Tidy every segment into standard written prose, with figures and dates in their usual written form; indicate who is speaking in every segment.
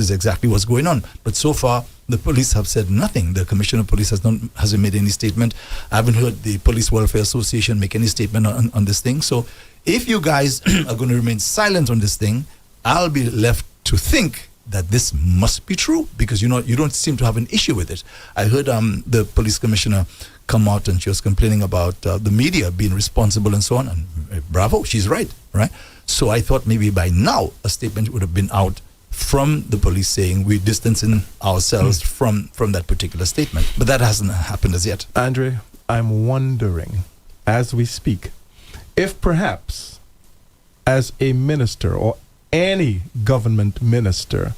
Speaker 1: is exactly what's going on. But so far, the police have said nothing. The Commissioner of Police hasn't made any statement. I haven't heard the Police Welfare Association make any statement on this thing. So if you guys are going to remain silent on this thing, I'll be left to think that this must be true, because you don't seem to have an issue with it. I heard the police commissioner come out and she was complaining about the media being responsible and so on, and bravo, she's right? So I thought maybe by now a statement would have been out from the police saying we're distancing ourselves from that particular statement, but that hasn't happened as yet.
Speaker 2: Andre, I'm wondering, as we speak, if perhaps as a minister or any government minister,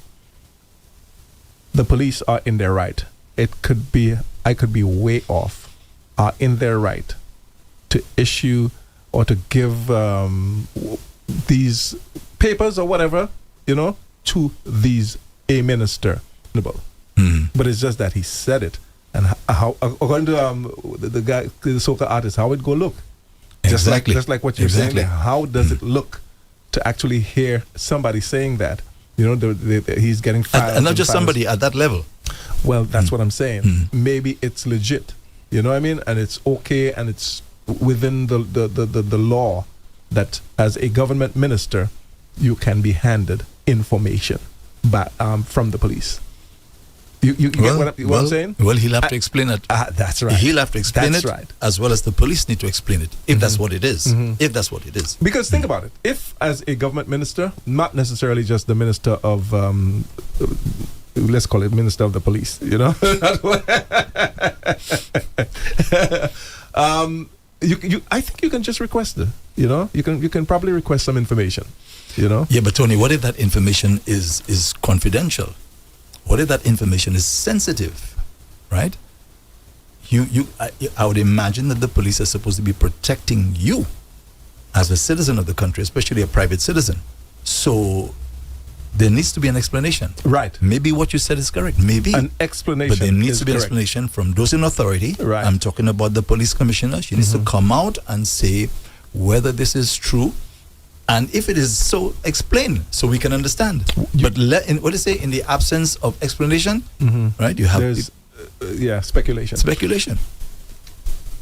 Speaker 2: the police are in their right. I could be way off, are in their right to issue or to give these papers or whatever, to a minister. But it's just that he said it. And how, according to the guy, the soca artist, how it go look?
Speaker 1: Exactly.
Speaker 2: Just like what you're saying there. How does it look to actually hear somebody saying that? He's getting fired.
Speaker 1: And not just somebody at that level.
Speaker 2: Well, that's what I'm saying. Maybe it's legit. You know what I mean? And it's okay, and it's within the law that as a government minister, you can be handed information from the police. You get what I'm saying?
Speaker 1: Well, he'll have to explain it.
Speaker 2: That's right.
Speaker 1: He'll have to explain it,
Speaker 2: right.
Speaker 1: As well as the police need to explain it, if that's what it is. If that's what it is.
Speaker 2: Because think about it. If, as a government minister, not necessarily just the minister of, let's call it minister of the police, I think you can just request it. You can probably request some information.
Speaker 1: Yeah, but Tony, what if that information is confidential? What if that information is sensitive, right? I would imagine that the police are supposed to be protecting you as a citizen of the country, especially a private citizen. So there needs to be an explanation.
Speaker 2: Right.
Speaker 1: Maybe what you said is correct. Maybe.
Speaker 2: An explanation.
Speaker 1: But there needs to be an
Speaker 2: correct.
Speaker 1: explanation from those in authority.
Speaker 2: Right.
Speaker 1: I'm talking about the police commissioner. She needs to come out and say whether this is true. And if it is so, explain so we can understand. But what do you say? In the absence of explanation, right? You have
Speaker 2: speculation.
Speaker 1: Speculation.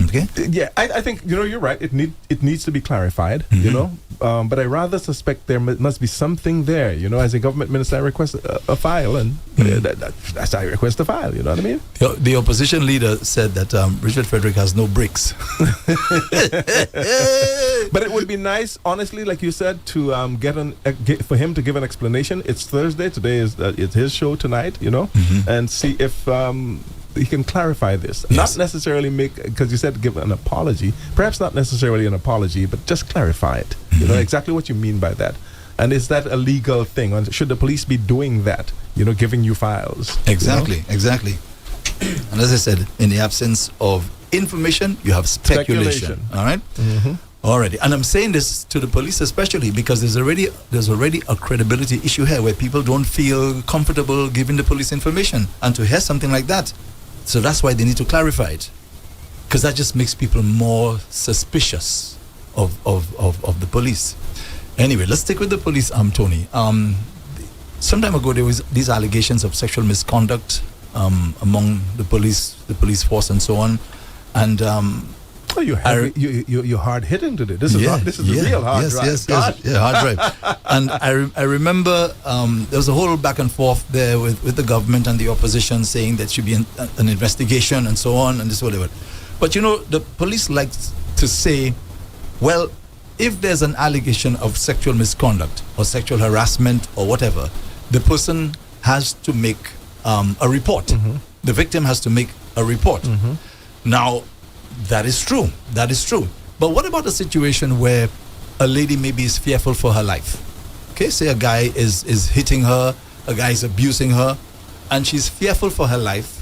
Speaker 1: Okay.
Speaker 2: Yeah, I think you're right. It needs to be clarified. But I rather suspect there must be something there. As a government minister, I request a file, and that's how I request a file. You know what I mean?
Speaker 1: The opposition leader said that Richard Frederick has no bricks.
Speaker 2: But it would be nice, honestly, like you said, to for him to give an explanation. It's Thursday. Today it's his show tonight. And see if he can clarify this. Yes. Not necessarily because you said give an apology. Perhaps not necessarily an apology, but just clarify it. Exactly what you mean by that. And is that a legal thing? And should the police be doing that? Giving you files.
Speaker 1: Exactly. And as I said, in the absence of information, you have speculation. All right. Already. And I'm saying this to the police especially because there's already a credibility issue here where people don't feel comfortable giving the police information, and to hear something like that. So that's why they need to clarify it, because that just makes people more suspicious of the police. Anyway, let's stick with the police, Tony. Some time ago there was these allegations of sexual misconduct among the police force and so on, and
Speaker 2: you're hard hitting today. This is a real hard drive.
Speaker 1: Hard drive. And I remember there was a whole back and forth there with the government and the opposition saying that should be an investigation and so on and this whatever. But the police like to say, well, if there's an allegation of sexual misconduct or sexual harassment or whatever, the person has to make a report. The victim has to make a report. Now, that is true. But what about a situation where a lady maybe is fearful for her life? Okay, say a guy is hitting her, a guy is abusing her, and she's fearful for her life,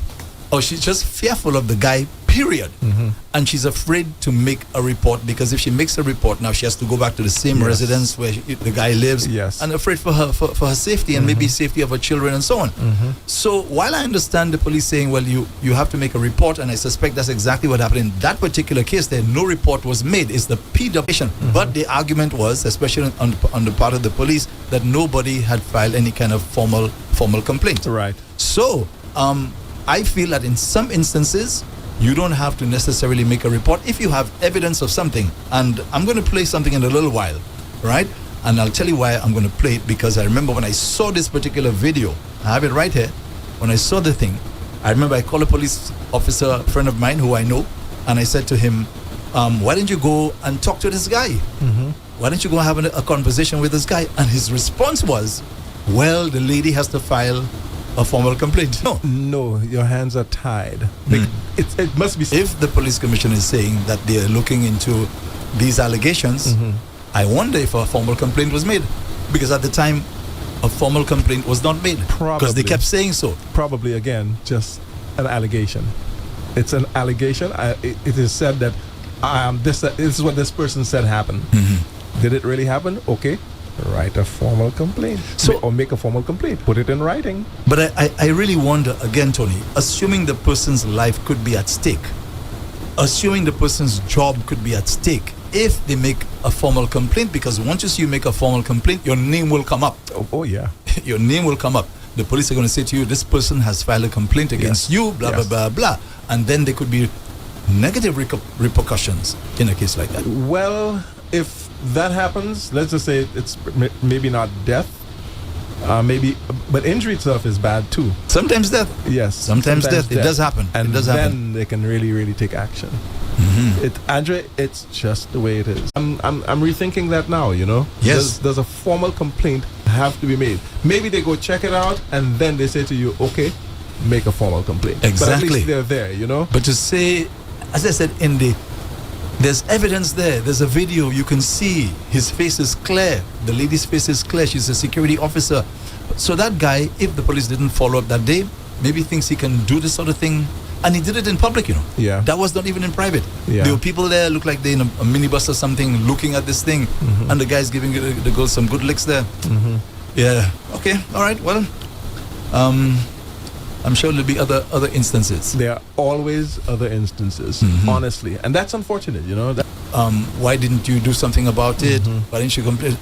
Speaker 1: or she's just fearful of the guy, period. And she's afraid to make a report, because if she makes a report now, she has to go back to the same residence where the guy lives, and afraid for her safety and maybe safety of her children and so on. So while I understand the police saying, well, you have to make a report, and I suspect that's exactly what happened in that particular case, there no report was made. It's the PW. But the argument was, especially on the part of the police, that nobody had filed any kind of formal complaint.
Speaker 2: Right.
Speaker 1: So I feel that in some instances, you don't have to necessarily make a report if you have evidence of something. And I'm going to play something in a little while, right? And I'll tell you why I'm going to play it, because I remember when I saw this particular video, I have it right here. When I saw the thing, I remember I called a police officer, a friend of mine who I know, and I said to him, why don't you go and talk to this guy? Why don't you go have a conversation with this guy? And his response was, well, the lady has to file a formal complaint.
Speaker 2: No, your hands are tied. It must be.
Speaker 1: If the police commission is saying that they are looking into these allegations, I wonder if a formal complaint was made, because at the time a formal complaint was not made, because they kept saying so.
Speaker 2: Probably, again, just an allegation. It's an allegation. It is said that this is what this person said happened. Did it really happen? Okay, write a formal complaint. Or make a formal complaint. Put it in writing.
Speaker 1: But I really wonder, again, Tony, assuming the person's life could be at stake, assuming the person's job could be at stake, if they make a formal complaint, because once you make a formal complaint, your name will come up.
Speaker 2: Oh yeah.
Speaker 1: Your name will come up. The police are going to say to you, this person has filed a complaint against you, blah, blah, blah, blah. And then there could be negative repercussions in a case like that.
Speaker 2: Well, if that happens, let's just say it's maybe not death, but injury itself is bad too.
Speaker 1: Sometimes death.
Speaker 2: Yes.
Speaker 1: Sometimes death. It does happen.
Speaker 2: And
Speaker 1: it does
Speaker 2: then
Speaker 1: happen.
Speaker 2: they can really, really take action. Andre, it's just the way it is. I'm rethinking that now, you know.
Speaker 1: Yes.
Speaker 2: Does a formal complaint have to be made? Maybe they go check it out and then they say to you, okay, make a formal complaint.
Speaker 1: Exactly.
Speaker 2: But at least they're there, you know.
Speaker 1: But to say, as I said, there's evidence there. There's a video. You can see his face is clear. The lady's face is clear. She's a security officer. So that guy, if the police didn't follow up that day, maybe thinks he can do this sort of thing. And he did it in public, you know.
Speaker 2: Yeah.
Speaker 1: That was not even in private.
Speaker 2: Yeah.
Speaker 1: There were people there, looked like they're in a minibus or something, looking at this thing. And the guy's giving the girl some good licks there. Yeah. Okay. All right. Well, I'm sure there'll be other instances.
Speaker 2: There are always other instances, honestly. And that's unfortunate, you know.
Speaker 1: Why didn't you do something about it? Why didn't you complain?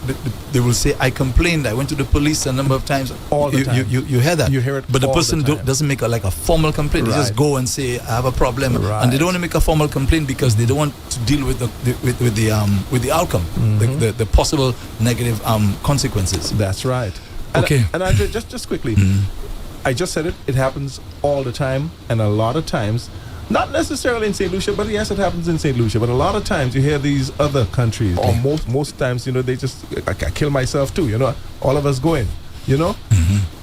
Speaker 1: They will say, I complained. I went to the police a number of times.
Speaker 2: All the time.
Speaker 1: You hear that.
Speaker 2: You hear it.
Speaker 1: But the
Speaker 2: all
Speaker 1: person
Speaker 2: the time.
Speaker 1: doesn't make a formal complaint. They just go and say, I have a problem. And they don't want to make a formal complaint because they don't want to deal with the outcome, the possible negative consequences.
Speaker 2: That's right.
Speaker 1: Okay.
Speaker 2: And Andre, just quickly, I just said it. It happens all the time, and a lot of times, not necessarily in St. Lucia, but yes, it happens in St. Lucia. But a lot of times, you hear these other countries, or most times, you know, they just I kill myself too. You know, all of us going. You know,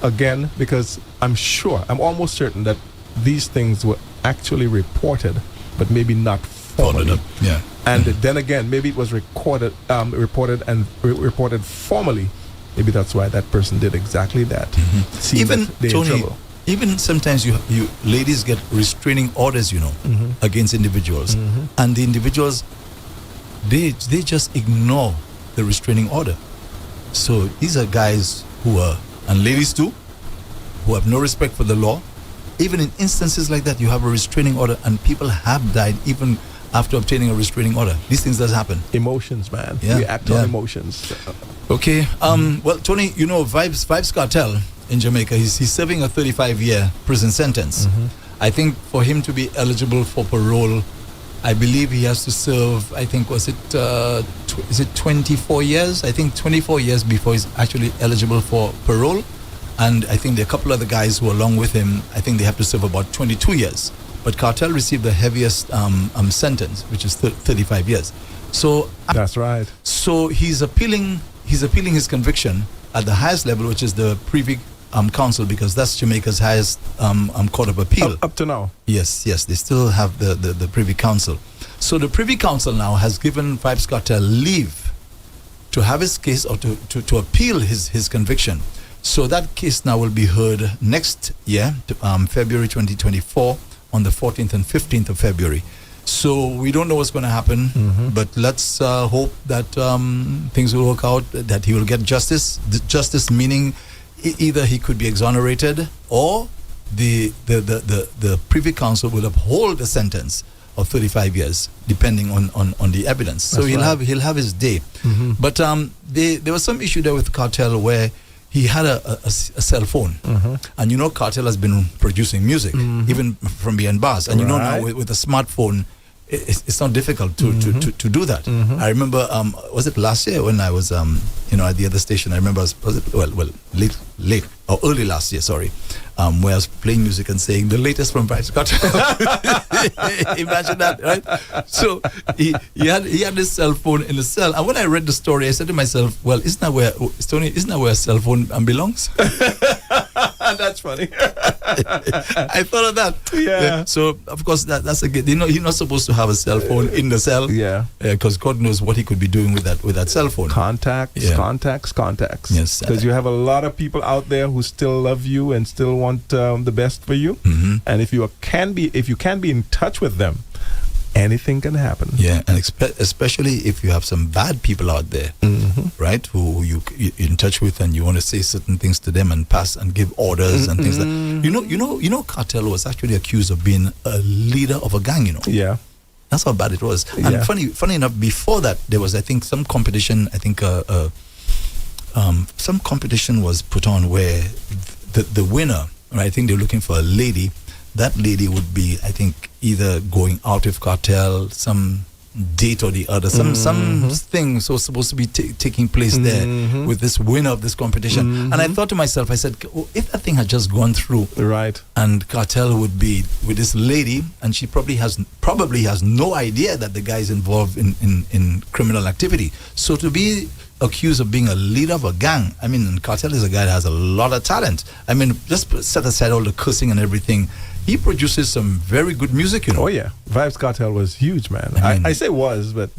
Speaker 2: again, because I'm almost certain that these things were actually reported, but maybe not formally.
Speaker 1: Yeah.
Speaker 2: And then again, maybe it was reported and reported formally. Maybe that's why that person did exactly that.
Speaker 1: Even Tony, even sometimes you ladies get restraining orders, you know, against individuals, and the individuals they just ignore the restraining order. So these are guys who are, and ladies too, who have no respect for the law. Even in instances like that, you have a restraining order, and people have died even after obtaining a restraining order. These things does happen.
Speaker 2: Emotions, man.
Speaker 1: Yeah.
Speaker 2: We act on emotions.
Speaker 1: Okay. Well, Tony, you know, Vibes Cartel in Jamaica, he's serving a 35-year prison sentence. I think for him to be eligible for parole, I believe he has to serve, I think, is it 24 years? I think 24 years before he's actually eligible for parole. And I think there are a couple other guys who are along with him. I think they have to serve about 22 years. But Cartel received the heaviest sentence, which is 35 years. So
Speaker 2: that's right.
Speaker 1: So he's appealing his conviction at the highest level, which is the Privy Council, because that's Jamaica's highest court of appeal.
Speaker 2: Up to now.
Speaker 1: Yes, they still have the Privy Council. So the Privy Council now has given Vibes Cartel leave to have his case, or to appeal his conviction. So that case now will be heard next year, February 2024, on the 14th and 15th of February. So we don't know what's going to happen, but let's hope that things will work out, that he will get justice. The justice meaning either he could be exonerated, or the Privy Council will uphold the sentence of 35 years, depending on the evidence. So he'll have his day. But there was some issue there with Cartel where he had a cell phone, and you know Cartel has been producing music even from behind bars, and you know now with a smartphone, it's not difficult to do that. I remember, was it last year when I was at the other station? I remember late or early last year, sorry, where I was playing music and saying the latest from Vybz Cartel. Imagine that, right? So he had this cell phone in the cell, and when I read the story, I said to myself, well, isn't that where a cell phone belongs?
Speaker 2: That's funny.
Speaker 1: I thought of that.
Speaker 2: Yeah.
Speaker 1: So of course that's a good. You're not supposed to have a cell phone in the cell.
Speaker 2: Yeah.
Speaker 1: Because God knows what he could be doing with that cell phone.
Speaker 2: Contacts.
Speaker 1: Yes.
Speaker 2: Because you have a lot of people out there who still love you and still want the best for you. And if you can be in touch with them, anything can happen.
Speaker 1: Yeah, and especially if you have some bad people out there, right, who you're in touch with, and you want to say certain things to them and pass and give orders and things like you know Cartel was actually accused of being a leader of a gang,
Speaker 2: Yeah.
Speaker 1: That's how bad it was. And funny enough, before that there was, I think, some competition. I think some competition was put on where the winner, right, I think they're looking for a lady. That lady would be, I think, either going out with Cartel, some date or the other, some thing so supposed to be taking place there with this winner of this competition. And I thought to myself, I said, if that thing had just gone through,
Speaker 2: right,
Speaker 1: and Cartel would be with this lady, and she probably has no idea that the guy is involved in criminal activity. So to be accused of being a leader of a gang, I mean, Cartel is a guy that has a lot of talent. I mean, just set aside all the cursing and everything, he produces some very good music,
Speaker 2: Oh yeah, Vybz Cartel was huge, man. I say was, but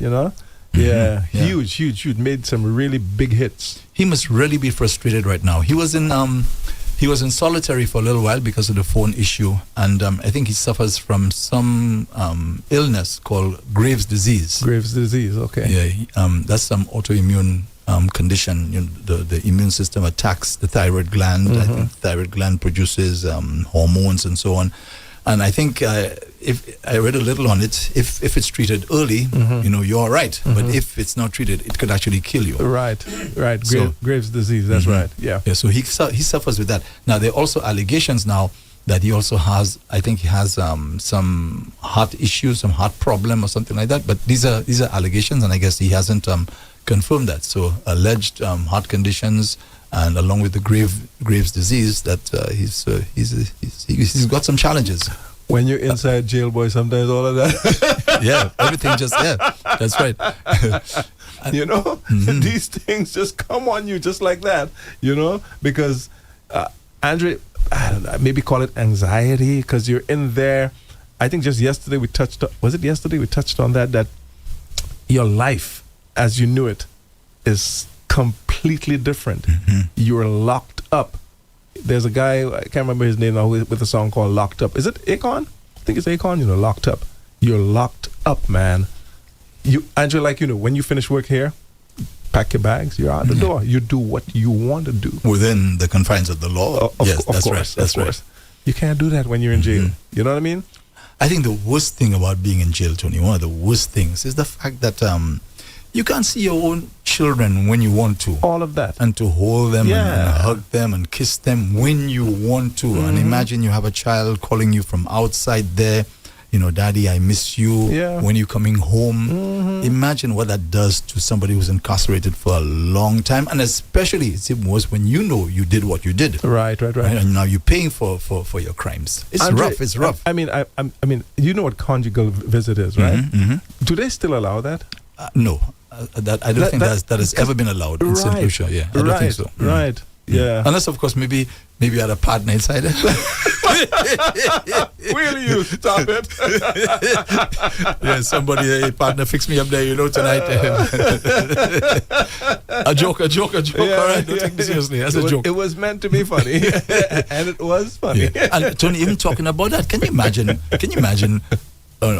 Speaker 2: huge. Made some really big hits.
Speaker 1: He must really be frustrated right now. He was in solitary for a little while because of the phone issue, and I think he suffers from some illness called Graves' disease.
Speaker 2: Graves' disease, okay.
Speaker 1: Yeah, that's some autoimmune condition. The immune system attacks the thyroid gland. I think the thyroid gland produces hormones and so on. And I think if I read a little on it, if it's treated early, you're all right. But if it's not treated, it could actually kill you.
Speaker 2: Right. Graves' disease. That's right. Yeah.
Speaker 1: So he suffers with that. Now there are also allegations now that he also has, I think he has some heart issues, some heart problem or something like that. But these are allegations, and I guess he hasn't confirmed that. So alleged heart conditions, and along with the Graves' disease, that he's got some challenges.
Speaker 2: When you're inside jail, boy, sometimes all of that.
Speaker 1: Yeah, everything just that's right.
Speaker 2: These things just come on you just like that. Because Andre, I don't know, maybe call it anxiety, because you're in there. I think just yesterday we touched on that your life as you knew it is completely different. You're locked up. There's a guy, I can't remember his name now, with a song called Locked Up. Is it Akon? I think it's Akon, Locked Up. You're locked up, man. Andrew, when you finish work here, pack your bags, you're out the door. You do what you want to do. Within
Speaker 1: the confines of the law.
Speaker 2: Of course. Right. You can't do that when you're in jail. You know what I mean?
Speaker 1: I think the worst thing about being in jail, Tony, one of the worst things is the fact that you can't see your own children when you want to.
Speaker 2: All of that.
Speaker 1: And to hold them and hug them and kiss them when you want to. And imagine you have a child calling you from outside there, Daddy, I miss you.
Speaker 2: Yeah.
Speaker 1: When you're coming home. Imagine what that does to somebody who's incarcerated for a long time. And especially, it's even worse when you did what you did.
Speaker 2: Right.
Speaker 1: And now you're paying for your crimes. It's rough.
Speaker 2: I mean, you know what conjugal visit is, right? Do they still allow that?
Speaker 1: No. I don't think that has ever been allowed in St. Lucia. Yeah, I don't think so.
Speaker 2: Right. Yeah.
Speaker 1: Unless, of course, maybe you had a partner inside it.
Speaker 2: Will you stop it?
Speaker 1: Yeah, somebody, a partner, fix me up there, tonight. A joke. All right, don't take me seriously. That's a joke.
Speaker 2: It was meant to be funny, and it was funny.
Speaker 1: Yeah. And Tony, even talking about that, can you imagine?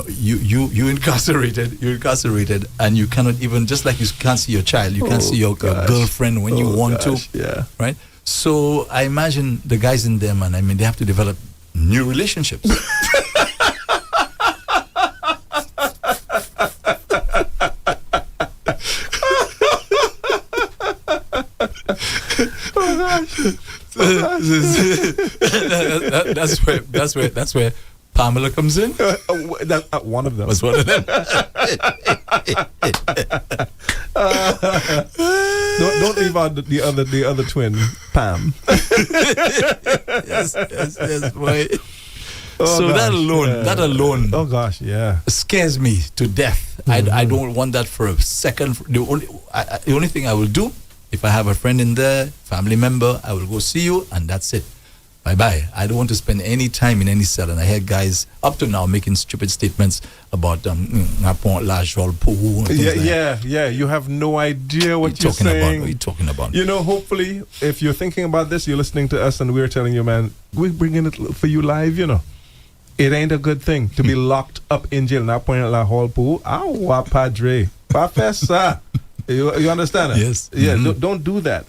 Speaker 1: You incarcerated, and you cannot even, just like you can't see your child, you can't see your girlfriend when you want to, right? So I imagine the guys in there, man. I mean, they have to develop new relationships. That's where Pamela comes in.
Speaker 2: One of them.
Speaker 1: Was one of them.
Speaker 2: Don't leave out the other twin, Pam.
Speaker 1: Yes, boy. So gosh, that alone,
Speaker 2: oh gosh, yeah,
Speaker 1: scares me to death. I don't want that for a second. The only thing I will do, if I have a friend in there, family member, I will go see you, and that's it. Bye-bye. I don't want to spend any time in any cell. And I hear guys up to now making stupid statements about
Speaker 2: yeah. You have no idea what you're saying.
Speaker 1: What are you talking about?
Speaker 2: Hopefully, if you're thinking about this, you're listening to us, and we're telling you, man, we're bringing it for you live. It ain't a good thing to be locked up in jail. Now, point la hall pool. Padre, Professor. You understand it?
Speaker 1: Yes.
Speaker 2: Yeah. Don't do that.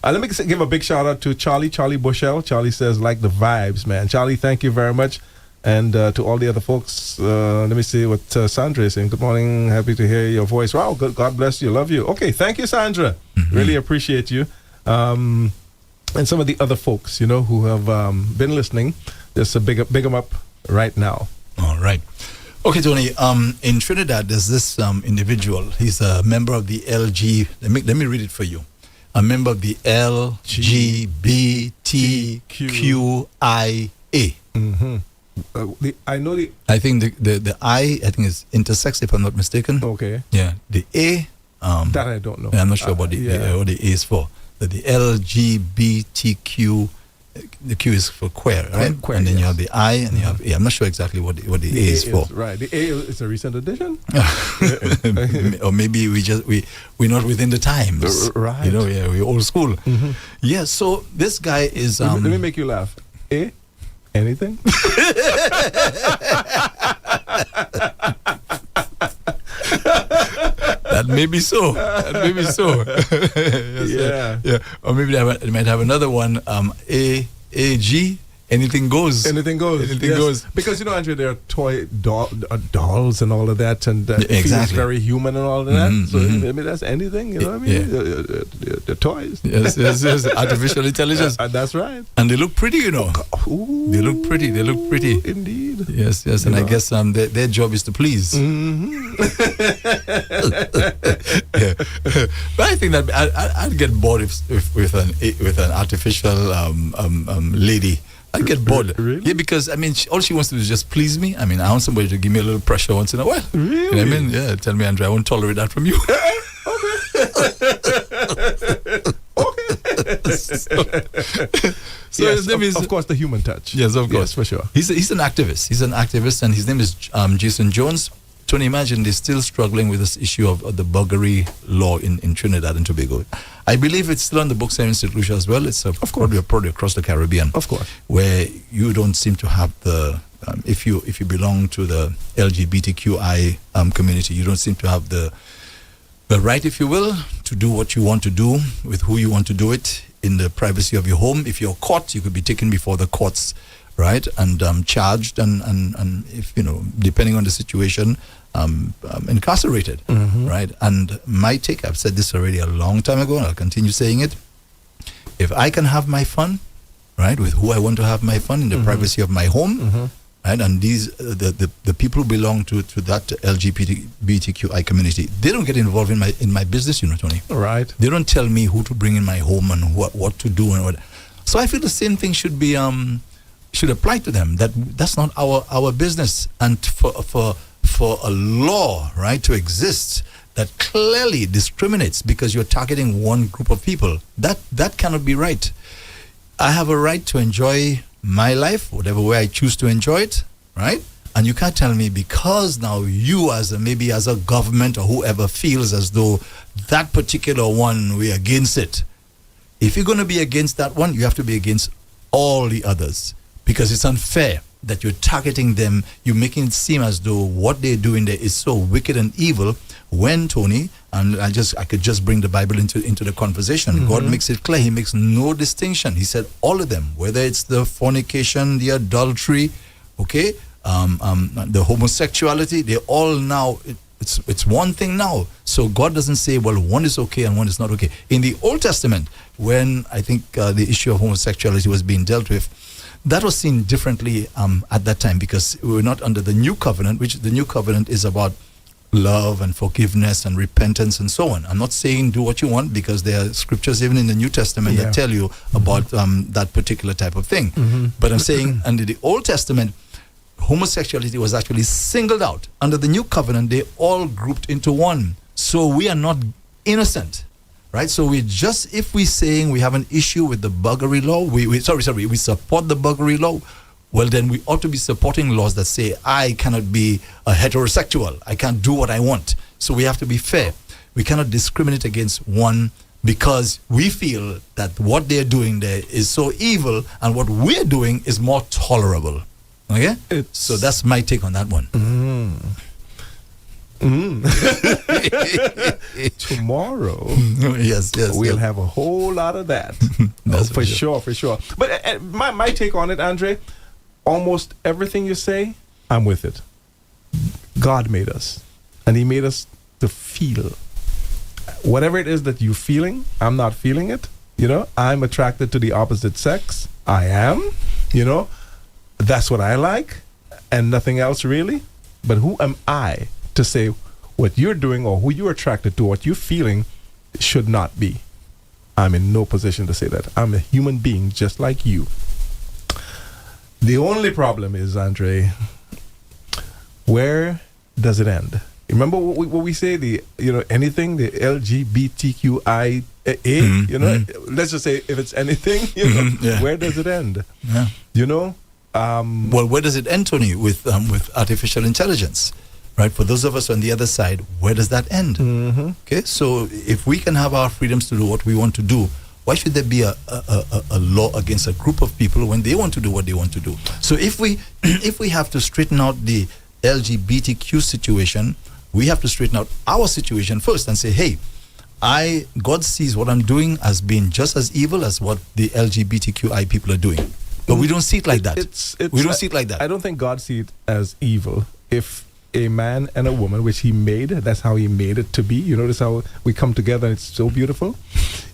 Speaker 2: Let me give a big shout out to Charlie Bushell. Charlie says, like the vibes, man. Charlie, thank you very much. And to all the other folks, let me see what Sandra is saying. Good morning. Happy to hear your voice. Wow, good. God bless you. Love you. Okay, thank you, Sandra. Really appreciate you. And some of the other folks, who have been listening, just a big them up right now.
Speaker 1: All right. Okay, Tony. In Trinidad, there's this individual. He's a member of the LG. Let me read it for you. A member of the LGBTQIA. I think the I think is intersex, if I'm not mistaken.
Speaker 2: Okay.
Speaker 1: Yeah. The A.
Speaker 2: That I don't know.
Speaker 1: I'm not sure what the A is for. The LGBTQ. The Q is for queer, right?
Speaker 2: Queer,
Speaker 1: and then you have the I, and you have A. I'm not sure exactly what the A is for.
Speaker 2: Right. The A is a recent addition.
Speaker 1: Or maybe we're not within the times.
Speaker 2: Right.
Speaker 1: We're old school. Yeah. So this guy is.
Speaker 2: Let me make you laugh. A. Anything?
Speaker 1: That may be so. Yes, yeah. Or maybe they might have another one. AG. Anything goes.
Speaker 2: Anything goes. Because Andrea, there are toy dolls and all of that, and
Speaker 1: exactly.
Speaker 2: Feels very human and all of that. So maybe that's anything. What I mean? The toys.
Speaker 1: Yes. Artificial intelligence.
Speaker 2: That's right.
Speaker 1: And they look pretty,
Speaker 2: Ooh,
Speaker 1: They look pretty.
Speaker 2: Indeed.
Speaker 1: Yes. And I guess their job is to please. Yeah. But I think that I'd get bored with an artificial lady. I get bored.
Speaker 2: Really?
Speaker 1: Yeah, because all she wants to do is just please me. I want somebody to give me a little pressure once in a while.
Speaker 2: Really?
Speaker 1: Yeah. Tell me, Andrea, I won't tolerate that from you.
Speaker 2: Okay. So yes, his name is, of course, the human touch.
Speaker 1: Yes, of course,
Speaker 2: yes, for sure.
Speaker 1: He's an activist. And his name is Jason Jones. Tony, imagine they're still struggling with this issue of the buggery law in Trinidad and Tobago. I believe it's still on the books here in St. Lucia as well. It's probably across the Caribbean.
Speaker 2: Of course.
Speaker 1: Where you don't seem to have the, if you belong to the LGBTQI community, you don't seem to have the right, if you will, to do what you want to do with who you want to do it in the privacy of your home. If you're caught, you could be taken before the courts, right, and charged, and if depending on the situation, incarcerated, right. And my take, I've said this already a long time ago, and I'll continue saying it. If I can have my fun, right, with who I want to have my fun in the privacy of my home, right, and these the people who belong to that LGBTQI community, they don't get involved in my business, Tony.
Speaker 2: Right.
Speaker 1: They don't tell me who to bring in my home and what to do and what. So I feel the same thing should apply to them. That's not our business. And for a law, right, to exist that clearly discriminates because you're targeting one group of people, that cannot be right. I have a right to enjoy my life, whatever way I choose to enjoy it, right? And you can't tell me because now you maybe as a government or whoever feels as though that particular one, we're against it. If you're going to be against that one, you have to be against all the others, because it's unfair that you're targeting them. You're making it seem as though what they're doing there is so wicked and evil, when, Tony, and I could just bring the Bible into the conversation. God makes it clear. He makes no distinction. He said all of them, whether it's the fornication, the adultery, okay, the homosexuality, they all now, it's one thing now. So God doesn't say, well, one is okay and one is not okay. In the Old Testament, when I think the issue of homosexuality was being dealt with, that was seen differently at that time, because we were not under the new covenant, which the new covenant is about love and forgiveness and repentance and so on. I'm not saying do what you want, because there are scriptures even in the New Testament that tell you about that particular type of thing. But I'm saying under the Old Testament, homosexuality was actually singled out. Under the new covenant, they all grouped into one. So we are not innocent, right? So we just, if we're saying we have an issue with the buggery law, we support the buggery law, well, then we ought to be supporting laws that say I cannot be a heterosexual. I can't do what I want. So we have to be fair. We cannot discriminate against one because we feel that what they're doing there is so evil and what we're doing is more tolerable. Okay? So that's my take on that one.
Speaker 2: Tomorrow,
Speaker 1: yes,
Speaker 2: we'll have a whole lot of that. For sure. But my take on it, Andre, almost everything you say, I'm with it. God made us, and He made us to feel. Whatever it is that you're feeling, I'm not feeling it. You know, I'm attracted to the opposite sex. I am. You know, that's what I like, and nothing else really. But who am I to say what you're doing or who you're attracted to, what you're feeling, should not be? I'm in no position to say that. I'm a human being just like you. The only problem is, Andre, where does it end? Remember what we say, anything, the LGBTQIA, let's just say if it's anything, where does it end?
Speaker 1: Yeah.
Speaker 2: You know?
Speaker 1: Well, where does it end, Tony, with artificial intelligence? Right? For those of us on the other side, where does that end? Okay, so if we can have our freedoms to do what we want to do, why should there be a law against a group of people when they want to do what they want to do? So if we have to straighten out the LGBTQ situation, we have to straighten out our situation first and say, hey, God sees what I'm doing as being just as evil as what the LGBTQI people are doing. But we don't see it like that. We don't see it like that.
Speaker 2: I don't think God sees it as evil. If a man and a woman, which He made, that's how He made it to be. You notice how we come together and it's so beautiful?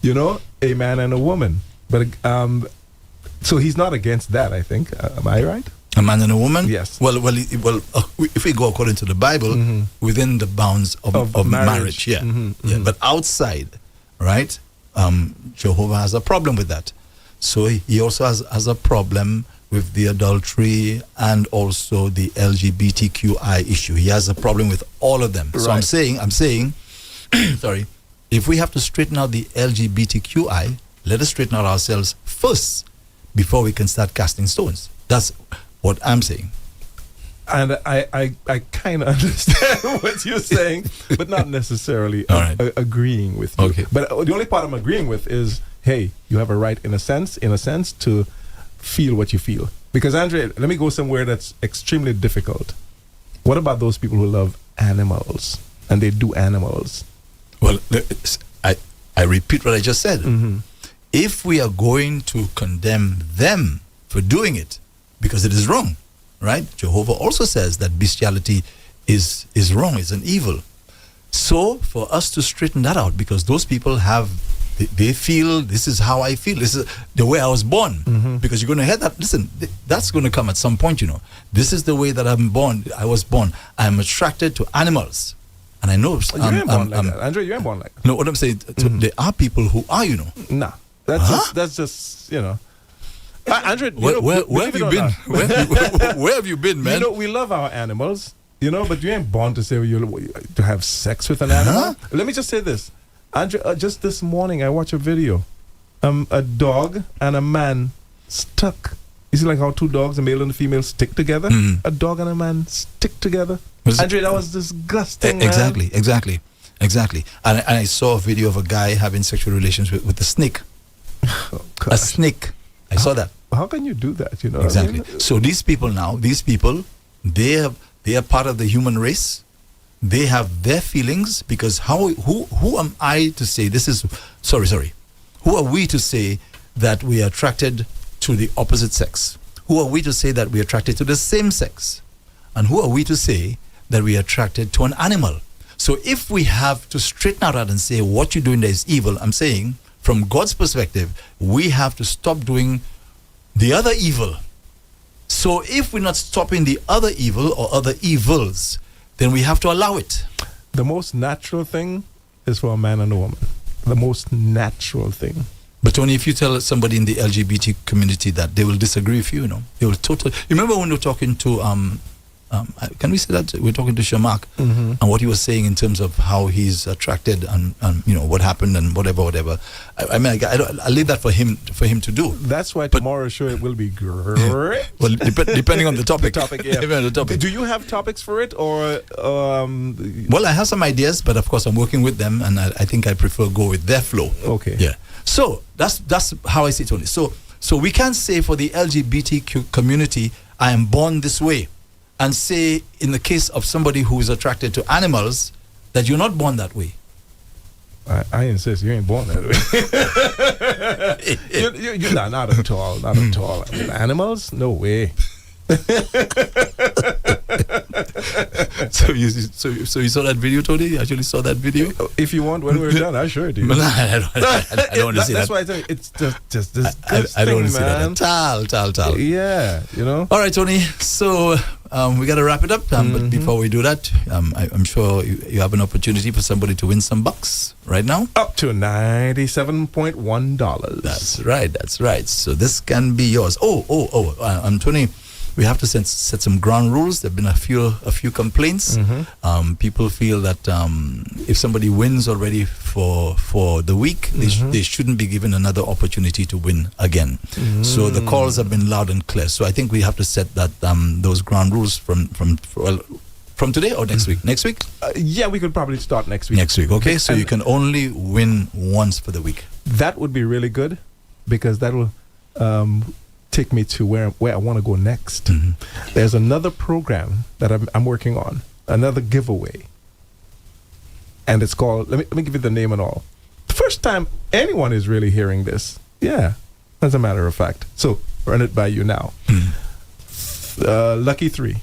Speaker 2: You know, a man and a woman. But so He's not against that, I think. Am I right?
Speaker 1: A man and a woman?
Speaker 2: Yes.
Speaker 1: Well, if we go according to the Bible, within the bounds of marriage, yeah. But outside, right, Jehovah has a problem with that. So He also has a problem with the adultery and also the LGBTQI issue. He has a problem with all of them. Right. So I'm saying, sorry, if we have to straighten out the LGBTQI, let us straighten out ourselves first before we can start casting stones. That's what I'm saying.
Speaker 2: And I kind of understand what you're saying, but not necessarily agreeing with you.
Speaker 1: Okay.
Speaker 2: But the only part I'm agreeing with is, hey, you have a right in a sense, to feel what you feel. Because, Andre, let me go somewhere that's extremely difficult. What about those people who love animals and they do animals?
Speaker 1: Well, I repeat what I just said. If we are going to condemn them for doing it, because it is wrong, right? Jehovah also says that bestiality is wrong, is an evil. So for us to straighten that out, because those people they feel, this is how I feel, this is the way I was born. Because you're going to hear that, listen, that's going to come at some point, This is the way that I was born. I'm attracted to animals. And I know...
Speaker 2: you ain't born like that. Andre, you ain't born like that.
Speaker 1: No, what I'm saying, there are people who are,
Speaker 2: Nah, that's just Andre,
Speaker 1: where have you been? Where have you been, man?
Speaker 2: We love our animals, but you ain't born to say to have sex with an animal. Let me just say this. Andre, just this morning I watched a video. A dog and a man stuck You see, like how two dogs, a male and a female, stick together.
Speaker 1: Mhm.
Speaker 2: A dog and a man stick together.
Speaker 1: Was it-
Speaker 2: Andre, that was disgusting. Man.
Speaker 1: Exactly. And I saw a video of a guy having sexual relations with a snake.
Speaker 2: Oh,
Speaker 1: A
Speaker 2: gosh.
Speaker 1: snake. I saw that.
Speaker 2: How can you do that? You know. what I
Speaker 1: Exactly.
Speaker 2: mean?
Speaker 1: So these people, they are part of the human race. They have their feelings because who am I to say this is sorry. Who are we to say that we are attracted to the opposite sex? Who are we to say that we are attracted to the same sex? And who are we to say that we are attracted to an animal? So if we have to straighten out that and say what you're doing there is evil, I'm saying from God's perspective, we have to stop doing the other evil. So if we're not stopping the other evil or other evils, then we have to allow it.
Speaker 2: The most natural thing is for a man and a woman. The most natural thing.
Speaker 1: But Tony, if you tell somebody in the LGBT community that, they will disagree with you, they will totally. You remember when we were talking to can we say that we're talking to Shamak and what he was saying in terms of how he's attracted and what happened and whatever. I mean, I'll leave that for him to do.
Speaker 2: That's why tomorrow's show it will be great.
Speaker 1: Well, depending on the topic.
Speaker 2: Yeah.
Speaker 1: Depending on the topic.
Speaker 2: Do you have topics for it or?
Speaker 1: Well, I have some ideas, but of course I'm working with them, and I think I prefer go with their flow.
Speaker 2: Okay.
Speaker 1: Yeah. So that's how I see it, Tony. So we can't say for the LGBTQ community, I am born this way, and say in the case of somebody who is attracted to animals that you're not born that way.
Speaker 2: I insist you ain't born that way. you're not at all. Not at all. I mean, animals? No way.
Speaker 1: So you saw that video, Tony? You actually saw that video?
Speaker 2: If you want, when we're done, I'll show it to you.
Speaker 1: I don't want to see that.
Speaker 2: That's why I tell you, it's just disgusting,
Speaker 1: I don't want to see
Speaker 2: man.
Speaker 1: that. Tal.
Speaker 2: Yeah,
Speaker 1: All right, Tony. So we got to wrap it up. But before we do that, I'm sure you have an opportunity for somebody to win some bucks right now.
Speaker 2: Up to $97.1.
Speaker 1: That's right. So this can be yours. Tony, we have to set some ground rules. There have been a few complaints. People feel that if somebody wins already for the week, they shouldn't be given another opportunity to win again. So the calls have been loud and clear. So I think we have to set that those ground rules from today or next week. Next week?
Speaker 2: Yeah, we could probably start next week.
Speaker 1: Okay. So you can only win once for the week.
Speaker 2: That would be really good because that will take me to where I want to go next. There's another program that I'm working on, another giveaway, and it's called. Let me give you the name and all. The first time anyone is really hearing this. Yeah, as a matter of fact. So run it by you now. Lucky 3.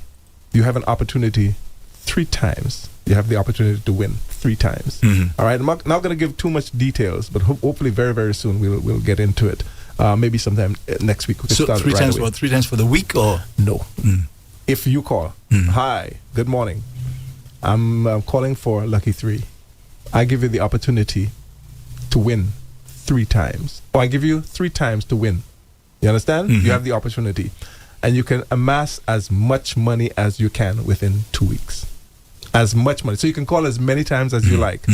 Speaker 2: You have an opportunity 3 times. You have the opportunity to win 3 times. All right. I'm not going to give too much details, but hopefully very, very soon we'll get into it. Maybe sometime next week. We can start
Speaker 1: 3
Speaker 2: right
Speaker 1: times
Speaker 2: away.
Speaker 1: 3 times for the week or
Speaker 2: no? If you call, hi, good morning. I'm calling for Lucky 3. I give you the opportunity to win 3 times, or I give you 3 times to win. You understand? You have the opportunity, and you can amass as much money as you can within 2 weeks. As much money, so you can call as many times as you like.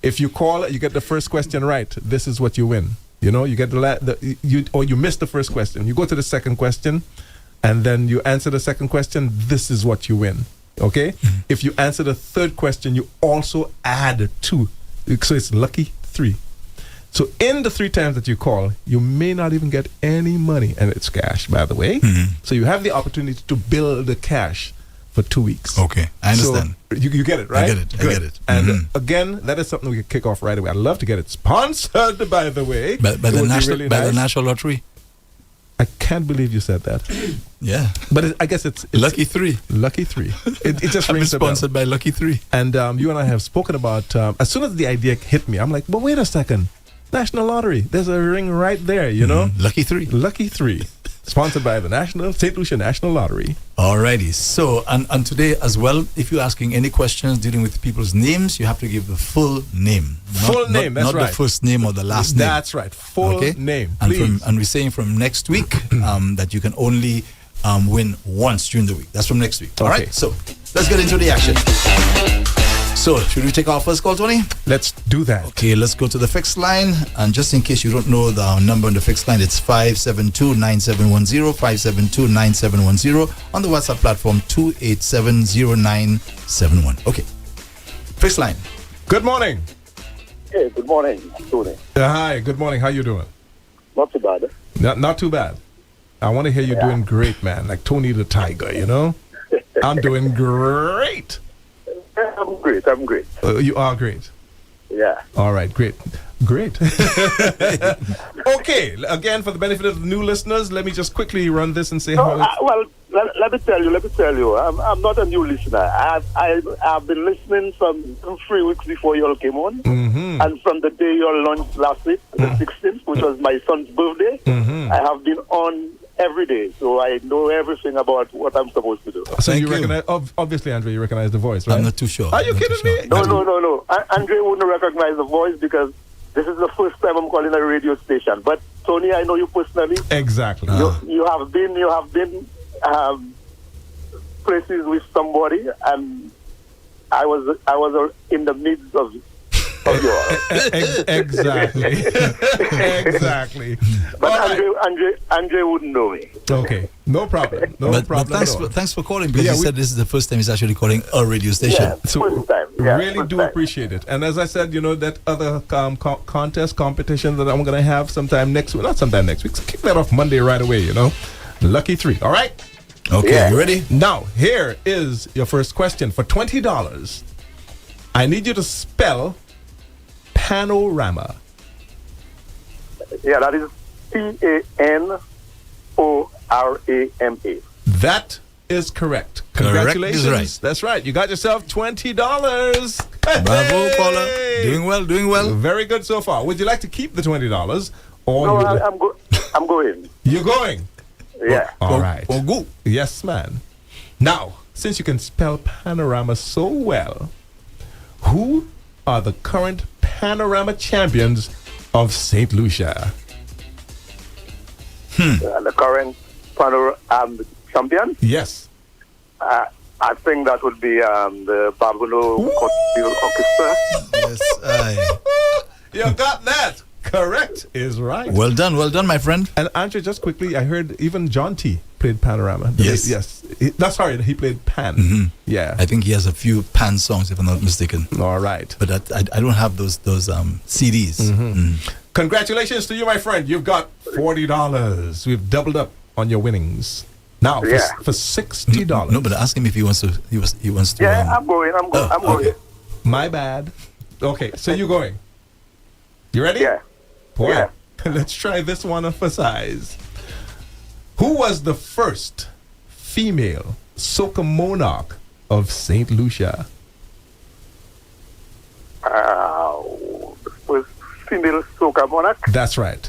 Speaker 2: If you call, you get the first question right. This is what you win. You get you miss the first question. You go to the second question, and then you answer the second question. This is what you win. Okay. If you answer the third question, you also add 2, so it's Lucky 3. So in the 3 times that you call, you may not even get any money, and it's cash, by the way. So you have the opportunity to build the cash for 2 weeks.
Speaker 1: Okay, I understand.
Speaker 2: So you get it, right?
Speaker 1: I get it.
Speaker 2: And again, that is something we can kick off right away. I'd love to get it sponsored, by the way.
Speaker 1: By the National Lottery.
Speaker 2: I can't believe you said that.
Speaker 1: Yeah,
Speaker 2: but I guess it's
Speaker 1: Lucky 3.
Speaker 2: Lucky 3. It just rings a bell.
Speaker 1: Sponsored by Lucky 3.
Speaker 2: And you and I have spoken about. As soon as the idea hit me, I'm like, but wait a second, National Lottery. There's a ring right there.
Speaker 1: Lucky 3.
Speaker 2: Lucky 3. Sponsored by the St. Lucia National Lottery.
Speaker 1: Alrighty. So, and today as well, if you're asking any questions dealing with people's names, you have to give the full name.
Speaker 2: That's right.
Speaker 1: Not the first name or the last name.
Speaker 2: That's right. Full name,
Speaker 1: and
Speaker 2: please.
Speaker 1: And we're saying from next week that you can only win once during the week. That's from next week. All right. So let's get into the action. So, should we take our first call, Tony?
Speaker 2: Let's do that.
Speaker 1: Okay, let's go to the fixed line. And just in case you don't know the number on the fixed line, it's 572-9710, 572-9710. On the WhatsApp platform, 2870971. Okay. Fixed line.
Speaker 2: Good morning.
Speaker 3: Hey, good morning, Tony.
Speaker 2: Hi, good morning. How you doing?
Speaker 3: Not too bad.
Speaker 2: Not too bad. I want to hear you doing great, man. Like Tony the Tiger, you know? I'm doing great.
Speaker 3: I'm great.
Speaker 2: You are great.
Speaker 3: Yeah.
Speaker 2: All right, great. Okay, again, for the benefit of the new listeners, let me just quickly run this and say how
Speaker 3: Let me tell you. I'm not a new listener. I've been listening from 3 weeks before you all came on, and from the day you all launched last week, the 16th, which was my son's birthday. I have been on every day, so I know everything about what I'm supposed to do.
Speaker 2: So you recognize, obviously, Andre, you recognize the voice, right?
Speaker 1: I'm not too sure.
Speaker 2: Are you kidding me?
Speaker 3: No. Andre wouldn't recognize the voice because this is the first time I'm calling a radio station. But Tony, I know you personally.
Speaker 2: Exactly.
Speaker 3: You have been places with somebody, and I was in the midst of yours.
Speaker 2: Exactly.
Speaker 3: But
Speaker 2: right.
Speaker 3: Andre wouldn't know me.
Speaker 2: Okay, no problem.
Speaker 1: But thanks for calling, because you said this is the first time he's actually calling a radio station.
Speaker 3: Yeah,
Speaker 2: So
Speaker 3: first time. Yeah,
Speaker 2: really
Speaker 3: first
Speaker 2: do
Speaker 3: time.
Speaker 2: appreciate it. And as I said, that other competition that I'm going to have sometime next week. Not sometime next week. So kick that off Monday right away, Lucky 3. All right?
Speaker 1: Okay,
Speaker 3: Yeah.
Speaker 1: you ready?
Speaker 2: Now, here is your first question. For $20, I need you to spell panorama.
Speaker 3: Yeah, that is PANORAMA.
Speaker 2: That is correct.
Speaker 1: Correct is
Speaker 2: Congratulations.
Speaker 1: right.
Speaker 2: That's right. You got yourself $20.
Speaker 1: Bravo, Paula. Doing well.
Speaker 2: Very good so far. Would you like to keep the $20? Or
Speaker 3: No,
Speaker 2: you
Speaker 3: I'm going.
Speaker 2: You're going?
Speaker 3: Yeah.
Speaker 2: All right.
Speaker 1: Oh, go.
Speaker 2: Yes, man. Now, since you can spell panorama so well, who are the current panorama champions of St. Lucia?
Speaker 3: The current champion,
Speaker 2: Yes.
Speaker 3: I think that would be the Babylon Orchestra.
Speaker 1: Yes,
Speaker 2: You got that. Correct is right.
Speaker 1: Well done, my friend.
Speaker 2: And Andre, just quickly, I heard even John T played panorama.
Speaker 1: Yes.
Speaker 2: He played pan. Yeah.
Speaker 1: I think he has a few pan songs, if I'm not mistaken.
Speaker 2: All right.
Speaker 1: But I don't have those CDs.
Speaker 2: Congratulations to you, my friend. You've got $40. We've doubled up on your winnings. Now, for $60.
Speaker 1: No, but ask him if he wants to. He wants to.
Speaker 3: Yeah, I'm going. I'm going.
Speaker 1: Okay.
Speaker 2: My bad. Okay, so you're going. You ready?
Speaker 3: Yeah.
Speaker 2: Boy,
Speaker 3: Yeah.
Speaker 2: let's try this one for size. Who was the first female soca monarch of St. Lucia?
Speaker 3: With female soca monarch.
Speaker 2: That's right.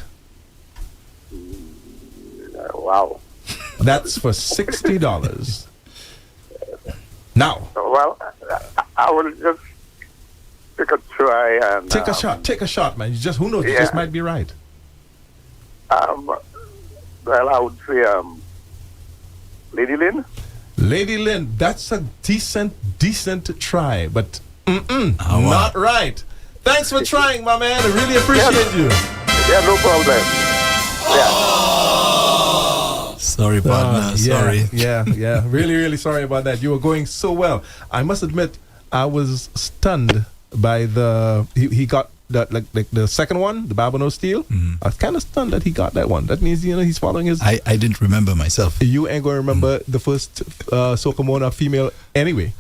Speaker 3: Wow.
Speaker 2: That's for $60. Now,
Speaker 3: Well, I will just take a try and
Speaker 2: take a shot. Take a shot, man. Who knows? You just might be right.
Speaker 3: Well, I would say Lady Lynn.
Speaker 2: Lady Lynn, that's a decent try, but
Speaker 1: wow.
Speaker 2: not right. Thanks for trying, my man. I really appreciate you.
Speaker 3: Yeah, no problem. Yeah.
Speaker 1: Sorry, partner. Sorry.
Speaker 2: Yeah. Really, really sorry about that. You were going so well. I must admit, I was stunned by he got that like the second one, the Babano Steel. I was kind of stunned that he got that one. That means he's following his.
Speaker 1: I didn't remember myself.
Speaker 2: You ain't gonna remember the first soca monarch female anyway.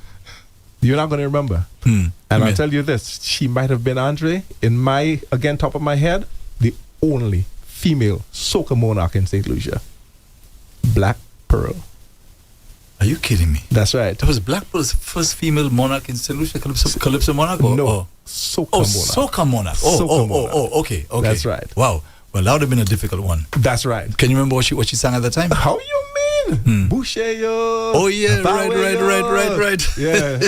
Speaker 2: You're not gonna remember. And I'll tell you this: she might have been Andre. In my top of my head, the only female soca monarch in St. Lucia. Black Pearl.
Speaker 1: Are you kidding me?
Speaker 2: That's right.
Speaker 1: That was Blackpool's first female monarch in St. Lucia, Calypso monarch?
Speaker 2: No, soca monarch.
Speaker 1: Soca monarch. Okay.
Speaker 2: That's right.
Speaker 1: Wow. Well, that would have been a difficult one.
Speaker 2: That's right.
Speaker 1: Can you remember what she sang at the time?
Speaker 2: How you mean? Boucher yo.
Speaker 1: Oh yeah, right.
Speaker 2: Yeah.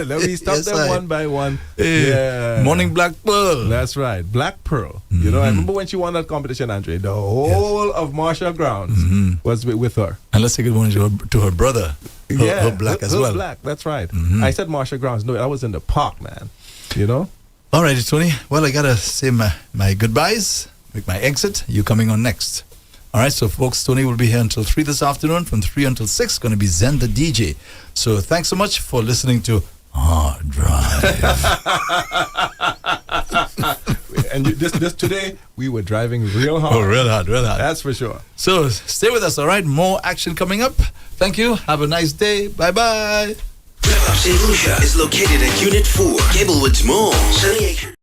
Speaker 2: Let me stop them one by one. Yeah.
Speaker 1: Morning Black Pearl.
Speaker 2: That's right. Black Pearl. You know, I remember when she won that competition, Andre. The whole of Marshall Grounds was with her.
Speaker 1: And let's take it one to her brother. Hood Black as
Speaker 2: Hood
Speaker 1: well.
Speaker 2: Black, that's right.
Speaker 1: Mhm.
Speaker 2: I said Marshall Grounds. No, I was in the park, man. You know?
Speaker 1: All righty, Tony. Well, I got to say my goodbyes, make my exit. You coming on next. All right, so folks, Tony will be here until 3 this afternoon. From 3 until 6, going to be Zen the DJ. So thanks so much for listening to Hard Drive.
Speaker 2: And this today, we were driving real hard.
Speaker 1: Oh, real hard, real hard.
Speaker 2: That's for sure.
Speaker 1: So stay with us, all right? More action coming up. Thank you. Have a nice day. Bye-bye.
Speaker 4: REV-UP SLU is located at Unit 4, Gablewoods Mall, Sunny Acres.